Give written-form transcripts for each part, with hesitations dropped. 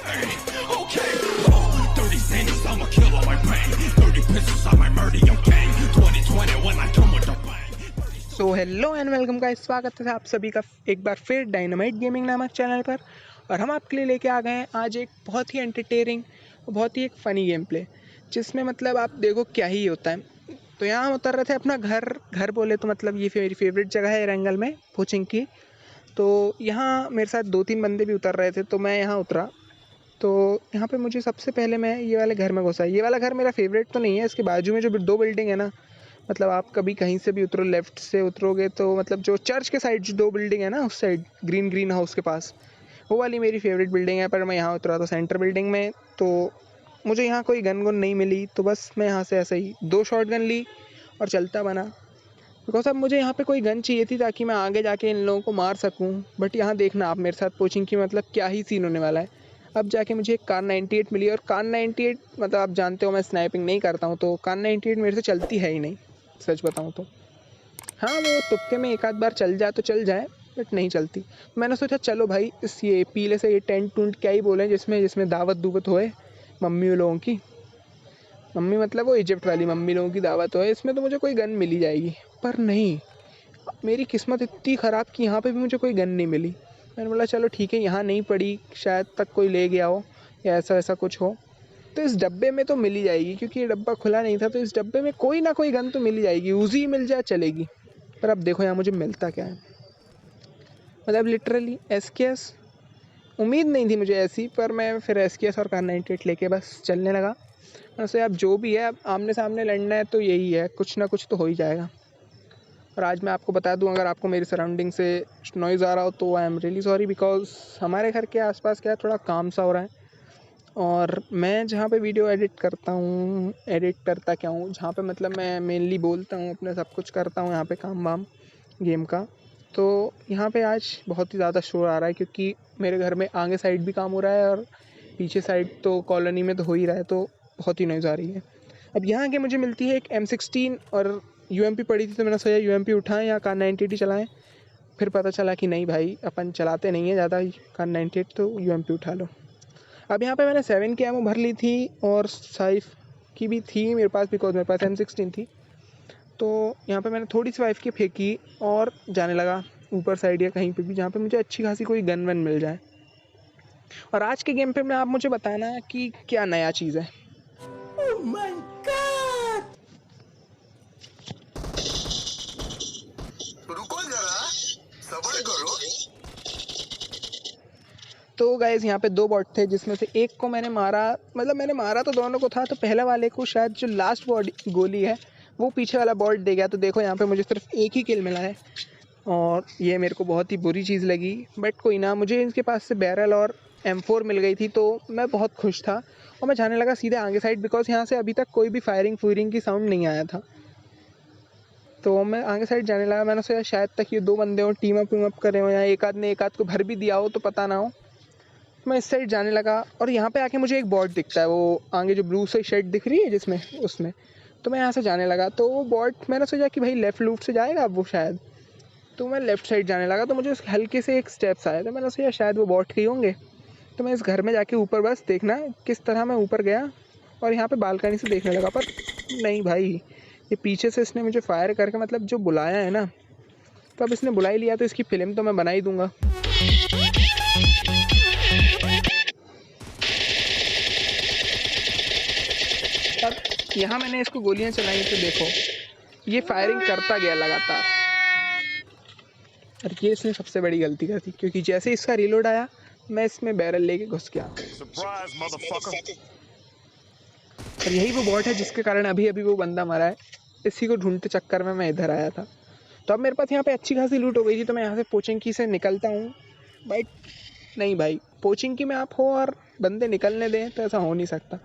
Hey, okay. Oh, 30 cents, I'm a killer my brain. 30 pistols, I might murder your gang. 2020 when I come with a bang. So hello and welcome का स्वागत है आप सभी का एक बार फिर dynamite gaming नामक चैनल पर। और हम आपके लिए लेके आ गए हैं आज एक बहुत ही एंटरटेनिंग और बहुत ही एक फ़नी गेम प्ले, जिसमें मतलब आप देखो क्या ही होता है। तो यहाँ हम उतर रहे थे अपना घर बोले तो मतलब ये मेरी फेवरेट जगह है एरंगल में कोचिंग की। तो यहाँ मेरे साथ 2-3 बंदे भी उतर रहे थे, तो मैं यहाँ उतरा। तो यहाँ पे मुझे सबसे पहले मैं ये वाले घर में घुसा। ये वाला घर मेरा फेवरेट तो नहीं है, इसके बाजू में जो 2 बिल्डिंग है ना, मतलब आप कभी कहीं से भी उतरो, लेफ़्ट से उतरोगे तो मतलब जो चर्च के साइड जो 2 बिल्डिंग है ना, उस साइड ग्रीन हाउस के पास, वो वाली मेरी फेवरेट बिल्डिंग है। पर मैं यहाँ उतरा तो सेंटर बिल्डिंग में, तो मुझे यहाँ कोई गन नहीं मिली, तो बस मैं यहाँ से ऐसे ही 2 शॉट गन ली और चलता बना। बिकॉज अब मुझे यहाँ पे कोई गन चाहिए थी ताकि मैं आगे जाके इन लोगों को मार सकूँ। बट यहाँ देखना आप मेरे साथ कोचिंग की मतलब क्या ही सीन होने वाला है। अब जाके मुझे एक कार 98 मिली, और कार 98 मतलब आप जानते हो मैं स्नाइपिंग नहीं करता हूँ, तो कार 98 मेरे से चलती है ही नहीं, सच बताऊँ तो। हाँ, वो तुक्के में एक आध बार चल जाए तो चल जाए, बट नहीं चलती। मैंने सोचा चलो भाई इस ये पीले से ये टेंट टूंट क्या ही बोलें, जिसमें दावत दूवत होए मम्मी लोगों की। मम्मी मतलब वो इजिप्ट वाली मम्मी लोगों की दावत होए, इसमें तो मुझे कोई गन मिली जाएगी। पर नहीं, मेरी किस्मत इतनी ख़राब कि यहाँ पे भी मुझे कोई गन नहीं मिली। मैंने बोला चलो ठीक है, यहाँ नहीं पड़ी, शायद तक कोई ले गया हो या ऐसा कुछ हो, तो इस डब्बे में तो मिल ही जाएगी, क्योंकि ये डब्बा खुला नहीं था। तो इस डब्बे में कोई ना कोई गन तो मिल ही जाएगी, उजी मिल जाए चलेगी। पर अब देखो यहाँ मुझे मिलता क्या है, मतलब लिटरली SKS। उम्मीद नहीं थी मुझे ऐसी, पर मैं फिर SKS और कार 98 लेके बस चलने लगा। वैसे अब जो भी है, अब आमने सामने लड़ना है तो यही है, कुछ ना कुछ तो हो ही जाएगा। और आज मैं आपको बता दूं, अगर आपको मेरी सराउंडिंग से नॉइज़ आ रहा हो तो I am really sorry, because हमारे घर के आसपास क्या है, थोड़ा काम सा हो रहा है। और मैं जहाँ पे वीडियो एडिट करता हूँ, जहाँ पे मतलब मैं मेनली बोलता हूँ, अपने सब कुछ करता हूँ यहाँ पे काम वाम गेम का, तो यहाँ पे आज बहुत ही ज़्यादा शोर आ रहा है, क्योंकि मेरे घर में आगे साइड भी काम हो रहा है और पीछे साइड तो कॉलोनी में तो हो ही रहा है, तो बहुत ही नॉइज़ आ रही है। अब यहाँ आके मुझे मिलती है एक M16 और UMP पड़ी थी, तो मैंने सोचा UMP उठाएं या कार 98 चलाएं। फिर पता चला कि नहीं भाई, अपन चलाते नहीं है ज़्यादा कार 98, तो UMP उठा लो। अब यहाँ पे मैंने 7 की एमो भर ली थी और 5 की भी थी मेरे पास, बिकॉज मेरे पास M16 थी। तो यहाँ पे मैंने थोड़ी सी 5 की फेंकी और जाने लगा ऊपर साइड या कहीं पे भी, जहाँ पे मुझे अच्छी खासी कोई गन वन मिल जाए। और आज के गेम पे में आप मुझे बताना कि क्या नया चीज़ है। Oh my God! रुको जरा, सब्र करो। तो गाइस यहाँ पे 2 बॉट थे, जिसमें से एक को मैंने मारा, मतलब मैंने मारा तो दोनों को था। तो पहले वाले को शायद जो लास्ट गोली है वो पीछे वाला बॉट दे गया। तो देखो यहाँ पे मुझे सिर्फ एक ही किल मिला है, और ये मेरे को बहुत ही बुरी चीज़ लगी। बट कोई ना, मुझे इनके पास से बैरल और M4 मिल गई थी, तो मैं बहुत खुश था। और मैं जाने लगा सीधे आगे साइड, बिकॉज यहाँ से अभी तक कोई भी फायरिंग की साउंड नहीं आया था। तो मैं आगे साइड जाने लगा। मैंने सोचा शायद तक ये 2 बंदे हो, टीम अप करे हो, या एक आध ने एक आध को भर भी दिया हो तो पता ना हो। मैं इस साइड जाने लगा, और यहाँ पे आके मुझे एक बॉट दिखता है, वो आगे जो ब्लू से शेड दिख रही है जिसमें, उसमें। तो मैं यहाँ से जाने लगा, तो वो बॉट, मैंने सोचा कि भाई लेफ़्ट लूप से जाएगा वो शायद। तो मैं लेफ़्ट साइड जाने लगा, तो मुझे उसके हल्के से एक स्टेप्स आए, तो मैंने सोचा शायद वो बॉट के ही होंगे। तो मैं इस घर में जाके ऊपर बस देखना किस तरह मैं ऊपर गया, और यहाँ पे बालकनी से देखने लगा। पर नहीं भाई, ये पीछे से इसने मुझे फायर करके मतलब जो बुलाया है ना, तो अब इसने बुला ही लिया तो इसकी फ़िल्म तो मैं बना ही दूँगा। अब यहाँ मैंने इसको गोलियाँ चलाई, तो देखो ये फायरिंग करता गया लगातार। और ये इसने सबसे बड़ी गलती कर दी, क्योंकि जैसे इसका रिलोड आया मैं इसमें बैरल लेके घुस गया। Surprise, motherfucker! और यही वो बॉट है जिसके कारण अभी अभी वो बंदा मरा है। इसी को ढूंढते चक्कर में मैं इधर आया था। तो अब मेरे पास यहाँ पे अच्छी खासी लूट हो गई थी, तो मैं यहाँ से पोचिंग की से निकलता हूँ। बट नहीं भाई, पोचिंग की में आप हो और बंदे निकलने दें तो ऐसा हो नहीं सकता।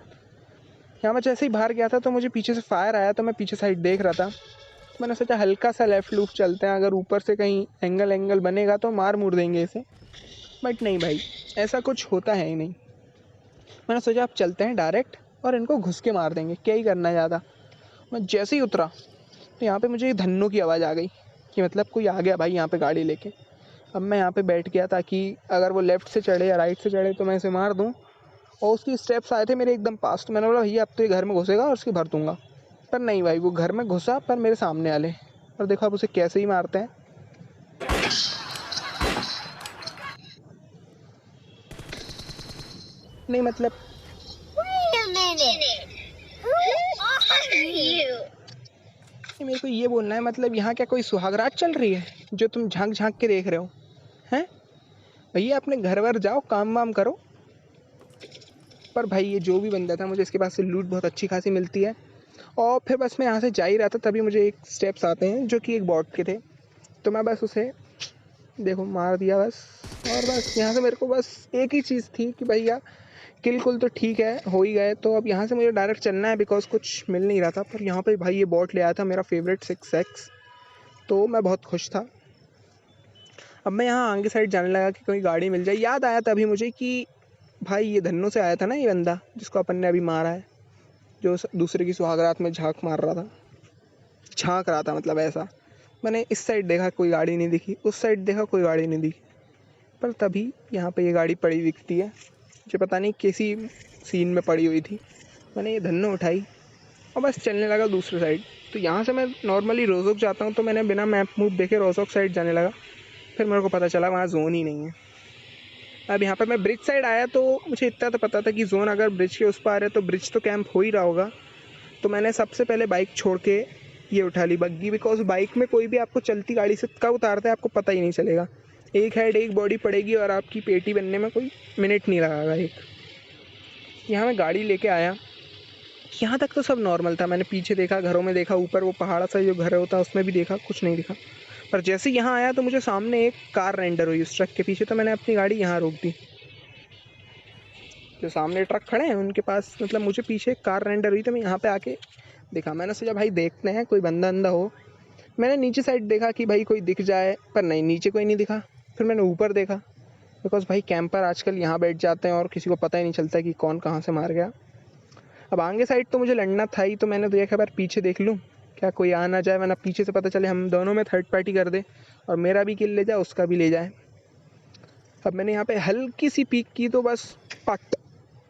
यहाँ मैं जैसे ही बाहर गया था तो मुझे पीछे से फायर आया, तो मैं पीछे साइड देख रहा था। तो मैंने सोचा हल्का सा लेफ़्ट लूप चलते हैं, अगर ऊपर से कहीं एंगल बनेगा तो मार मुड़ देंगे इसे। बट नहीं भाई, ऐसा कुछ होता है ही नहीं। मैंने सोचा अब चलते हैं डायरेक्ट और इनको घुस के मार देंगे, क्या ही करना है ज़्यादा। मैं जैसे ही उतरा तो यहाँ पे मुझे धन्नों की आवाज़ आ गई कि मतलब कोई आ गया भाई यहाँ पे गाड़ी लेके। अब मैं यहाँ पे बैठ गया ताकि अगर वो लेफ़्ट से चढ़े या राइट से चढ़े तो मैं इसे मार दूँ, और उसकी स्टेप्स आए थे मेरे एकदम पास, तो मैंने बोला भैया अब तो ये घर में घुसेगा और उसकी भर दूंगा। पर नहीं भाई, वो घर में घुसा पर मेरे सामने वाले, और देखो आप उसे कैसे ही मारते हैं। नहीं मतलब Wait a minute. Who are you? मेरे को ये बोलना है, मतलब यहाँ क्या कोई सुहागरात चल रही है जो तुम झांक झांक के देख रहे हो हैं? भैया अपने घर वर जाओ, काम वाम करो। पर भाई ये जो भी बंदा था, मुझे इसके पास से लूट बहुत अच्छी खासी मिलती है। और फिर बस मैं यहाँ से जा ही रहा था, तभी मुझे एक स्टेप्स आते हैं जो कि एक बॉट के थे, तो मैं बस उसे देखो मार दिया बस। और बस यहाँ से मेरे को बस एक ही चीज़ थी कि भैया किल कुल तो ठीक है, हो ही गए, तो अब यहाँ से मुझे डायरेक्ट चलना है बिकॉज कुछ मिल नहीं रहा था। पर यहाँ पे भाई ये बॉट ले आया था मेरा फेवरेट 6x, तो मैं बहुत खुश था। अब मैं यहाँ आगे साइड जाने लगा कि कोई गाड़ी मिल जाए। याद आया तभी मुझे कि भाई ये धन्नो से आया था ना ये बंदा जिसको अपन ने अभी मारा है, जो दूसरे की सुहागरात में झांक मार रहा था, झांक रहा था मतलब ऐसा। मैंने इस साइड देखा कोई गाड़ी नहीं दिखी, उस साइड देखा कोई गाड़ी नहीं दिखी, पर तभी यहाँ पे ये गाड़ी पड़ी दिखती है, जो पता नहीं किसी सीन में पड़ी हुई थी। मैंने ये धन्नो उठाई और बस चलने लगा दूसरे साइड। तो यहाँ से मैं नॉर्मली रोज़ोक जाता हूँ, तो मैंने बिना मैप मूव देखे रोज़ोक साइड जाने लगा। फिर मेरे को पता चला वहाँ जोन ही नहीं है। अब यहाँ पर मैं ब्रिज साइड आया, तो मुझे इतना तो पता था कि जोन अगर ब्रिज के उस पार है तो ब्रिज तो कैंप हो ही रहा होगा। तो मैंने सबसे पहले बाइक छोड़ के ये उठा ली बग्गी, बिकॉज बाइक में कोई भी आपको चलती गाड़ी से कब उतारता है आपको पता ही नहीं चलेगा। एक हेड एक बॉडी पड़ेगी और आपकी पेटी बनने में कोई मिनट नहीं लगेगा एक। यहाँ मैं गाड़ी लेके आया, यहाँ तक तो सब नॉर्मल था। मैंने पीछे देखा, घरों में देखा, ऊपर वो पहाड़ सा जो घर होता है उसमें भी देखा, कुछ नहीं दिखा। पर जैसे यहाँ आया तो मुझे सामने एक कार रेंडर हुई उस ट्रक के पीछे, तो मैंने अपनी गाड़ी यहाँ रोक दी। जो सामने ट्रक खड़े हैं उनके पास मतलब मुझे पीछे एक कार रेंडर हुई, तो मैं यहाँ पे आके देखा। मैंने सोचा भाई देखते हैं कोई बंदा अंदा हो। मैंने नीचे साइड देखा कि भाई कोई दिख जाए, पर नहीं, नीचे कोई नहीं दिखा। फिर मैंने ऊपर देखा, बिकॉज भाई कैंपर आजकल यहाँ बैठ जाते हैं और किसी को पता ही नहीं चलता कि कौन कहाँ से मार गया। अब आगे साइड तो मुझे लड़ना था ही, तो मैंने देखा बार पीछे देख लूँ क्या कोई आ ना जाए, वरना पीछे से पता चले हम दोनों में थर्ड पार्टी कर दे और मेरा भी किल ले जाए उसका भी ले जाए। अब मैंने यहाँ पे हल्की सी पीक की तो बस पट,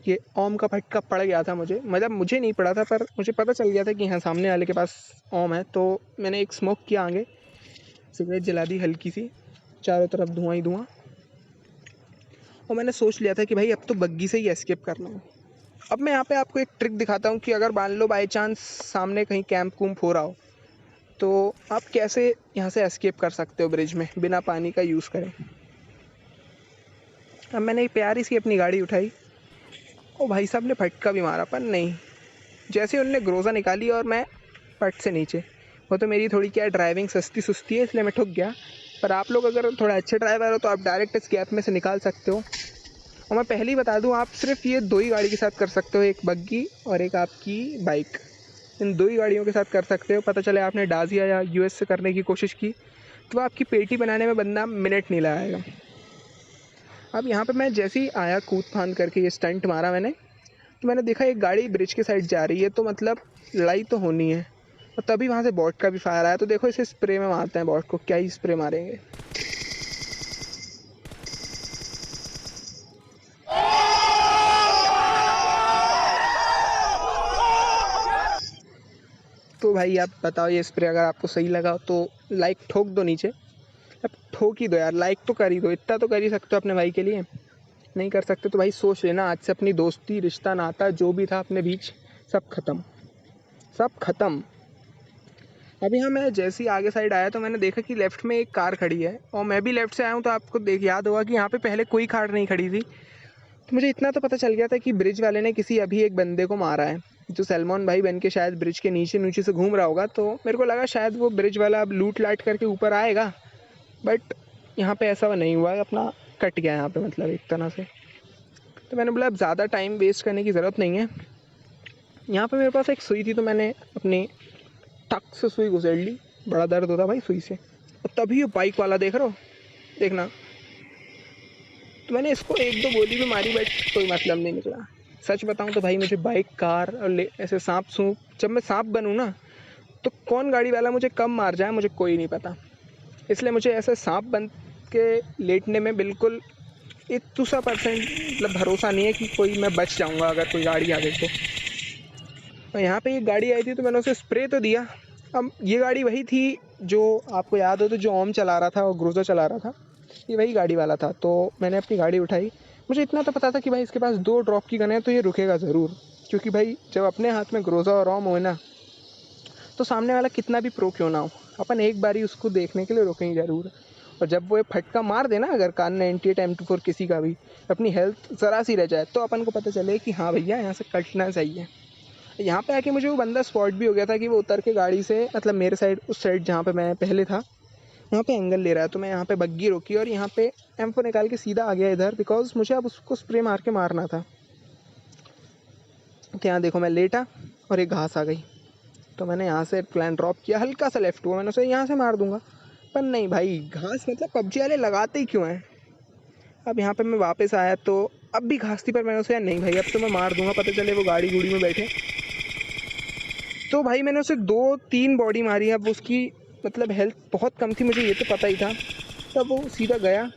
ये ओम का फटका पड़ गया था मुझे। मतलब मुझे नहीं पड़ा था, पर मुझे पता चल गया था कि हाँ सामने वाले के पास ओम है। तो मैंने एक स्मोक किया आगे, सिगरेट जला दी हल्की सी, चारों तरफ धुआं ही धुआं। और मैंने सोच लिया था कि भाई अब तो बग्गी से ही एस्केप करना है। अब मैं यहाँ पे आपको एक ट्रिक दिखाता हूँ कि अगर मान लो बाई चांस सामने कहीं कैंप कूम्प हो रहा हो, तो आप कैसे यहाँ से एस्केप कर सकते हो ब्रिज में बिना पानी का यूज़ करें। अब मैंने एक प्यारी सी अपनी गाड़ी उठाई और भाई साहब ने फटका भी मारा, पर नहीं, जैसे उनने ग्रोजा निकाली और मैं पट से नीचे। वो तो मेरी थोड़ी क्या ड्राइविंग सस्ती सुस्ती है इसलिए मैं ठुक गया, पर आप लोग अगर थोड़ा अच्छे ड्राइवर हो तो आप डायरेक्ट इस गैप में से निकाल सकते हो। और मैं पहले ही बता दूं, आप सिर्फ ये दो ही गाड़ी के साथ कर सकते हो, एक बग्गी और एक आपकी बाइक। इन दो ही गाड़ियों के साथ कर सकते हो। पता चले आपने डाजिया या यूएस से करने की कोशिश की तो आपकी पेटी बनाने में बंदा मिनट नहीं लगाएगा। अब यहाँ पे मैं जैसे ही आया कूद फांद करके ये स्टंट मारा मैंने, तो मैंने देखा एक गाड़ी ब्रिज के साइड जा रही है, तो मतलब लड़ाई तो होनी है। और तभी वहाँ से बॉट का भी फायर आया, तो देखो इसे स्प्रे में मारते हैं बॉट को, क्या ही स्प्रे मारेंगे। तो भाई आप बताओ ये स्प्रे अगर आपको सही लगा तो लाइक ठोक दो नीचे। अब ठोक ही दो यार, लाइक तो कर ही दो, इतना तो कर ही सकते हो अपने भाई के लिए। नहीं कर सकते तो भाई सोच लेना, आज से अपनी दोस्ती रिश्ता नाता जो भी था अपने बीच सब ख़त्म, सब ख़त्म। अभी हाँ मैं जैसे ही आगे साइड आया तो मैंने देखा कि लेफ़्ट में एक कार खड़ी है और मैं भी लेफ़्ट से आया हूँ, तो आपको याद होगा कि यहाँ पे पहले कोई कार नहीं खड़ी थी। तो मुझे इतना तो पता चल गया था कि ब्रिज वाले ने किसी अभी एक बंदे को मारा है, जो सलमान भाई बन के शायद ब्रिज के नीचे से घूम रहा होगा। तो मेरे को लगा शायद वो ब्रिज वाला अब लूट लाट करके ऊपर आएगा, बट यहाँ पे ऐसा नहीं हुआ, अपना कट गया यहाँ पे मतलब एक तरह से। तो मैंने बोला अब ज़्यादा टाइम वेस्ट करने की ज़रूरत नहीं है। यहाँ पे मेरे पास एक सुई थी, तो मैंने अपनी टक से सुई घुसेड़ ली। बड़ा दर्द होता भाई सुई से। और तभी ये बाइक वाला देख रहा हो, देखना, तो मैंने इसको एक दो गोली भी मारी, बट कोई मतलब नहीं निकला। सच बताऊं तो भाई मुझे बाइक, कार और ऐसे सांप सूप, जब मैं सांप बनूं ना तो कौन गाड़ी वाला मुझे कब मार जाए मुझे कोई नहीं पता। इसलिए मुझे ऐसे सांप बन के लेटने में बिल्कुल एक दूसरा परसेंट मतलब भरोसा नहीं है कि कोई मैं बच जाऊँगा अगर कोई गाड़ी आ गई तो। और यहाँ पे एक गाड़ी आई थी तो मैंने उसे स्प्रे तो दिया। अब ये गाड़ी वही थी जो आपको याद हो तो जो ओम चला रहा था और ग्रोजा चला रहा था, ये वही गाड़ी वाला था। तो मैंने अपनी गाड़ी उठाई। मुझे इतना तो पता था कि भाई इसके पास 2 ड्रॉप की गन है तो ये रुकेगा ज़रूर, क्योंकि भाई जब अपने हाथ में ग्रोजा और ओम हो ना तो सामने वाला कितना भी प्रो क्यों ना हो, अपन एक बारी उसको देखने के लिए रुकेंगे ज़रूर। और जब वो फटका मार देना अगर कान 98 M24 किसी का भी, अपनी हेल्थ ज़रा सी रह जाए तो अपन को पता चले कि हाँ भैया यहाँ से कटना चाहिए। यहाँ पे आके मुझे वो बंदा स्पॉट भी हो गया था कि वो उतर के गाड़ी से मतलब मेरे साइड उस साइड जहाँ पे मैं पहले था वहाँ पे एंगल ले रहा है। तो मैं यहाँ पे बग्गी रोकी और यहाँ पे M4 निकाल के सीधा आ गया इधर, बिकॉज मुझे अब उसको स्प्रे मार के मारना था। तो यहाँ देखो मैं लेटा और एक घास आ गई तो मैंने यहाँ से प्लान ड्रॉप किया, हल्का सा लेफ्ट हुआ, मैंने उसे यहाँ से मार दूंगा। पर नहीं भाई, घास मतलब पबजी वाले लगाते ही क्यों हैं। अब यहाँ पे मैं वापस आया तो अब भी घास थी, पर मैंने उसे नहीं भाई अब तो मैं मार दूंगा, पता चले वो गाड़ी गुड़ी में बैठे। तो भाई मैंने उसे 2-3 बॉडी मारी। अब उसकी मतलब हेल्थ बहुत कम थी, मुझे ये तो पता ही था। तब वो सीधा गया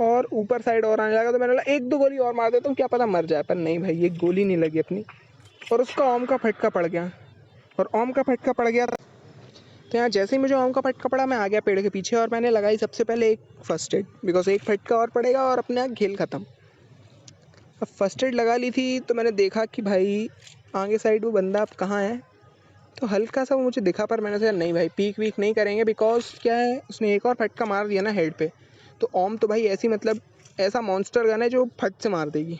और ऊपर साइड और आने लगा तो मैंने बोला 1-2 गोली और मार देता हूँ, क्या पता मर जाए। पर नहीं भाई, एक गोली नहीं लगी अपनी और उसका ओम का फटका पड़ गया। और ओम का फटका पड़ गया तो यहाँ जैसे ही मुझे ओम का फटका पड़ा मैं आ गया पेड़ के पीछे और मैंने लगाई सबसे पहले एक फर्स्ट एड, बिकॉज एक फटका और पड़ेगा और अपना खेल ख़त्म। अब फर्स्ट एड लगा ली थी तो मैंने देखा कि भाई आगे साइड वो बंदा अब कहाँ है। तो हल्का सा वो मुझे दिखा, पर मैंने सोचा नहीं भाई पीक वीक नहीं करेंगे, बिकॉज क्या है उसने एक और फटका मार दिया ना हेड पे। तो ओम तो भाई ऐसी मतलब ऐसा मॉन्स्टर गन है जो फट से मार देगी।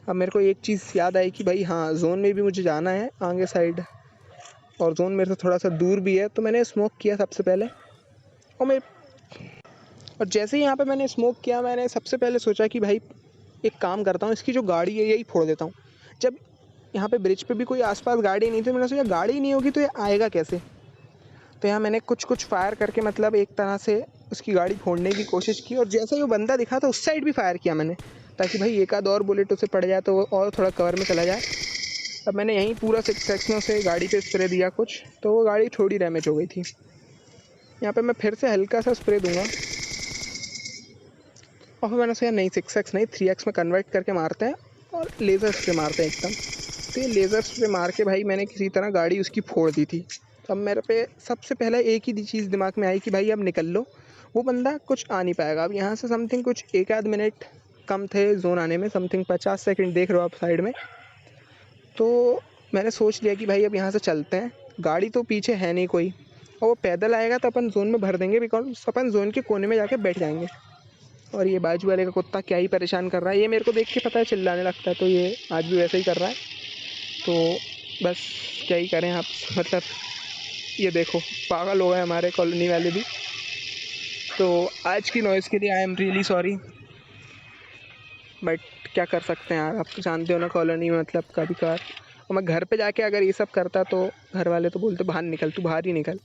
अब मेरे को एक चीज़ याद आई कि भाई हाँ, जोन में भी मुझे जाना है आगे साइड और जोन मेरे से थोड़ा सा दूर भी है। तो मैंने स्मोक किया सबसे पहले और जैसे ही यहाँ पे मैंने स्मोक किया मैंने सबसे पहले सोचा कि भाई एक काम करता हूँ, इसकी जो गाड़ी है यही फोड़ देता हूँ। जब यहाँ पे ब्रिज पे भी कोई आसपास गाड़ी नहीं थी, मैंने सोचा गाड़ी नहीं होगी तो ये आएगा कैसे। तो यहाँ मैंने कुछ फायर करके मतलब एक तरह से उसकी गाड़ी फोड़ने की कोशिश की और जैसे ही वो बंदा दिखा तो उस साइड भी फायर किया मैंने, ताकि भाई एक आध और बुलेट उसे पड़ जाए तो वो और थोड़ा कवर में चला जाए। अब मैंने यहीं पूरा 6 सेक्शनों से गाड़ी पे स्प्रे दिया कुछ, तो वो गाड़ी थोड़ी डैमेज हो गई थी। यहाँ पे मैं फिर से हल्का सा स्प्रे दूंगा और फिर मैंने सोचा नहीं 6x नहीं 3x में कन्वर्ट करके मारते हैं और लेज़र स्प्रे मारते हैं एकदम। तो ये लेज़र स्प्रे मार के भाई मैंने किसी तरह गाड़ी उसकी फोड़ दी थी। तो अब मेरे पे सबसे पहले एक ही चीज़ दिमाग में आई कि भाई अब निकल लो, वो बंदा कुछ आ नहीं पाएगा। अब यहाँ से समथिंग कुछ 1-आध मिनट कम थे जोन आने में, समथिंग 50 सेकंड देख रहे हो आप साइड में। तो मैंने सोच लिया कि भाई अब यहाँ से चलते हैं, गाड़ी तो पीछे है नहीं कोई और वो पैदल आएगा तो अपन जोन में भर देंगे, बिकॉज अपन जोन के कोने में जाके बैठ जाएंगे। और ये बाजू वाले का कुत्ता क्या ही परेशान कर रहा है, ये मेरे को देख के पता है चिल्लाने लगता है, तो ये आज भी वैसे ही कर रहा है। तो बस क्या ही करें आप, मतलब ये देखो पागल हो गए हमारे कॉलोनी वाले भी। तो आज की नॉइज़ के लिए I am really sorry, but क्या कर सकते हैं यार, आप तो जानते हो ना कॉलोनी में मतलब कभी कभार। और मैं घर पे जाके अगर ये सब करता तो घर वाले तो बोलते बाहर निकल, तू बाहर ही निकल।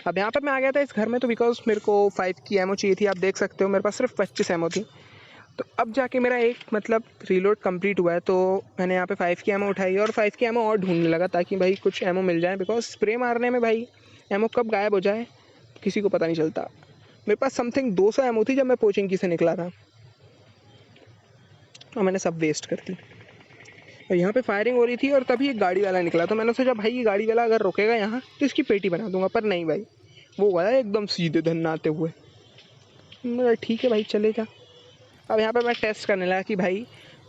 अब यहाँ पर मैं आ गया था इस घर में तो बिकॉज मेरे को 5 की एमओ चाहिए थी। आप देख सकते हो मेरे पास सिर्फ 25 एमओ थी। तो अब जाके मेरा एक मतलब रीलोड कंप्लीट हुआ है, तो मैंने यहाँ पे 5 की एमओ उठाई और 5 की एमओ और ढूंढने लगा ताकि भाई कुछ एमओ मिल जाए, बिकॉज स्प्रे मारने में भाई एमओ कब गायब हो जाए किसी को पता नहीं चलता। मेरे पास समथिंग 200 एमओ थी जब मैं पोचिंकी से निकला था और मैंने सब वेस्ट कर दी। और यहाँ पे फायरिंग हो रही थी और तभी एक गाड़ी वाला निकला, तो मैंने सोचा भाई ये गाड़ी वाला अगर रुकेगा यहाँ तो इसकी पेटी बना दूंगा। पर नहीं भाई, वो गया एकदम सीधे धन्नाते हुए। मेरा ठीक है भाई चले जा। अब यहाँ पे मैं टेस्ट करने लगा कि भाई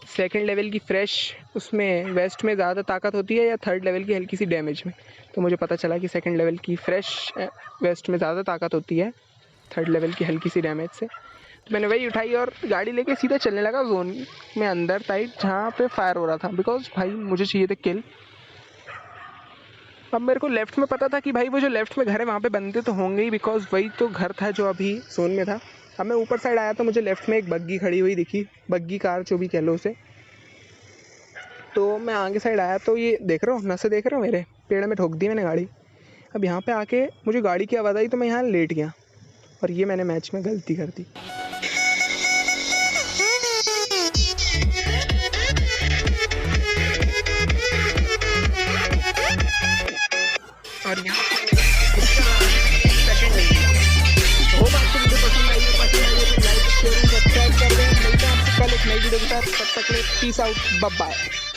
2nd लेवल की फ्रेश उसमें वेस्ट में ज़्यादा ताकत होती है या 3rd लेवल की हल्की सी डैमेज में। तो मुझे पता चला कि 2nd लेवल की फ्रेश वेस्ट में ज़्यादा ताकत होती है 3rd लेवल की हल्की सी डैमेज से। तो मैंने वही उठाई और गाड़ी लेके सीधा चलने लगा जोन में अंदर साइड जहाँ पे फायर हो रहा था, बिकॉज भाई मुझे चाहिए थे किल। अब मेरे को लेफ़्ट में पता था कि भाई वो जो लेफ़्ट में घर है वहाँ पे बंदे तो होंगे ही, बिकॉज वही तो घर था जो अभी जोन में था। अब मैं ऊपर साइड आया तो मुझे लेफ़्ट में एक बग्गी खड़ी हुई दिखी, बग्गी कार जो भी कह लो उसे। तो मैं आगे साइड आया तो ये देख रहे हो नशे देख रहे हो मेरे पेड़ में ठोक दी मैंने गाड़ी। अब यहाँ पे आके मुझे गाड़ी की आवाज़ आई तो मैं यहाँ लेट गया और ये मैंने मैच में गलती कर दी। और यहाँ सेकंड होप आपको वीडियो पसंद आई है तो लाइक शेयर सब्सक्राइब कर दें। मिलते हैं वीडियो के साथ, तब तक के लिए पीस आउट, बाय बाय।